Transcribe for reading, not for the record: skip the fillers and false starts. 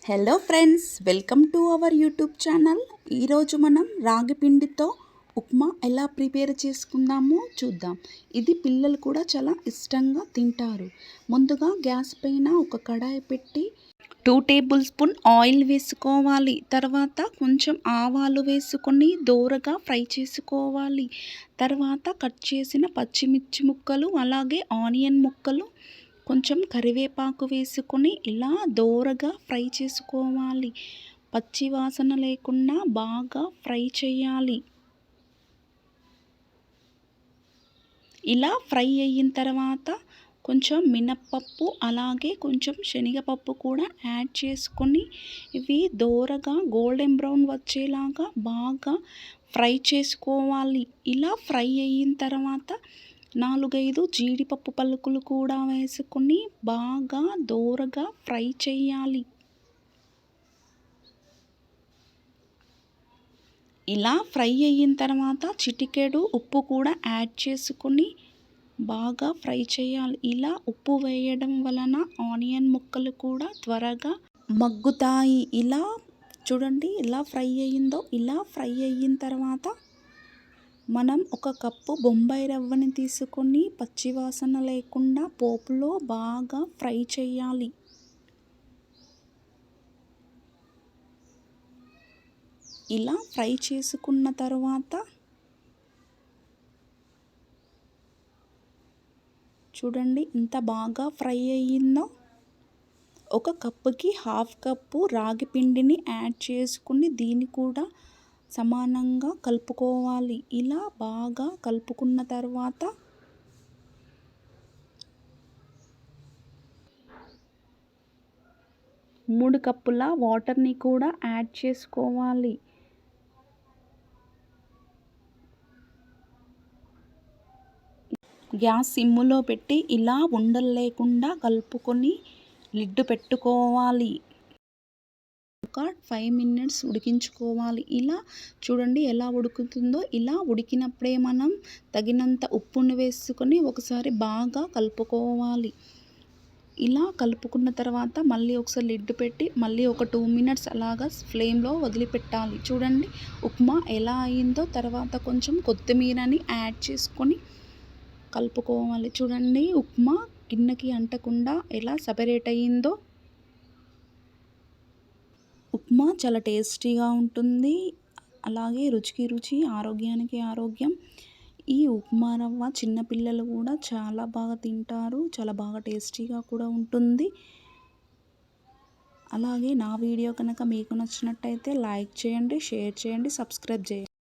Hello friends, welcome to our YouTube channel. ఈరోజు మనం రాగి పిండితో ఉప్మా ఎలా ప్రిపేర్ చేసుకుందామో చూద్దాం. ఇది పిల్లలు కూడా చాలా ఇష్టంగా తింటారు. ముందుగా గ్యాస్ పైన ఒక కడాయి పెట్టి 2 టేబుల్ స్పూన్ ఆయిల్ వేసుకోవాలి. తర్వాత కొంచెం ఆవాలు వేసుకొని దోరగా ఫ్రై చేసుకోవాలి. తర్వాత కట్ చేసిన పచ్చిమిర్చి ముక్కలు, అలాగే ఆనియన్ ముక్కలు, కొంచెం కరివేపాకు వేసుకొని ఇలా దోరగా ఫ్రై చేసుకోవాలి. పచ్చి వాసన లేకుండా బాగా ఫ్రై చేయాలి. ఇలా ఫ్రై అయిన తర్వాత కొంచెం మినప్పప్పు, అలాగే కొంచెం శనగపప్పు కూడా యాడ్ చేసుకొని ఇవి దోరగా గోల్డెన్ బ్రౌన్ వచ్చేలాగా బాగా ఫ్రై చేసుకోవాలి. ఇలా ఫ్రై అయిన తర్వాత 4-5 జీడిపప్పు పలుకులు కూడా వేసుకొని బాగా దోరగా ఫ్రై చేయాలి. ఇలా ఫ్రై అయిన తర్వాత చిటికెడు ఉప్పు కూడా యాడ్ చేసుకొని బాగా ఫ్రై చేయాలి. ఇలా ఉప్పు వేయడం వలన ఆనియన్ ముక్కలు కూడా త్వరగా మగ్గుతాయి. ఇలా చూడండి ఎలా ఫ్రై అయ్యిందో. ఇలా ఫ్రై అయిన తర్వాత మనం ఒక కప్పు బొంబాయి రవ్వని తీసుకొని పచ్చివాసన లేకుండా పోపులో బాగా ఫ్రై చేయాలి. ఇలా ఫ్రై చేసుకున్న తర్వాత చూడండి ఎంత బాగా ఫ్రై అయ్యిందో. ఒక కప్పుకి 1/2 కప్పు రాగి పిండిని యాడ్ చేసుకుని దీన్ని కూడా సమానంగా కలుపుకోవాలి. ఇలా బాగా కలుపుకున్న తర్వాత 3 కప్పుల వాటర్ని కూడా యాడ్ చేసుకోవాలి. గ్యాస్ సిమ్ములో పెట్టి ఇలా ఉండలు లేకుండా కలుపుకొని లిడ్ పెట్టుకోవాలి. ఒక 5 మినిట్స్ ఉడికించుకోవాలి. ఇలా చూడండి ఎలా ఉడుకుతుందో. ఇలా ఉడికినప్పుడే మనం తగినంత ఉప్పును వేసుకొని ఒకసారి బాగా కలుపుకోవాలి. ఇలా కలుపుకున్న తర్వాత మళ్ళీ ఒకసారి లిడ్ పెట్టి మళ్ళీ ఒక 2 మినిట్స్ అలాగా ఫ్లేమ్లో వదిలిపెట్టాలి. చూడండి ఉప్మా ఎలా అయిందో. తర్వాత కొంచెం కొత్తిమీరని యాడ్ చేసుకొని కలుపుకోవాలి. చూడండి ఉప్మా గిన్నెకి అంటకుండా ఎలా సెపరేట్ అయ్యిందో. ఉప్మా చాలా టేస్టీగా ఉంటుంది. అలాగే రుచికి రుచి, ఆరోగ్యానికి ఆరోగ్యం. ఈ ఉప్మా రవ్వ చిన్నపిల్లలు కూడా చాలా బాగా తింటారు. చాలా బాగా టేస్టీగా కూడా ఉంటుంది. అలాగే నా వీడియో కనుక మీకు నచ్చినట్టయితే లైక్ చేయండి, షేర్ చేయండి, సబ్స్క్రైబ్ చేయండి.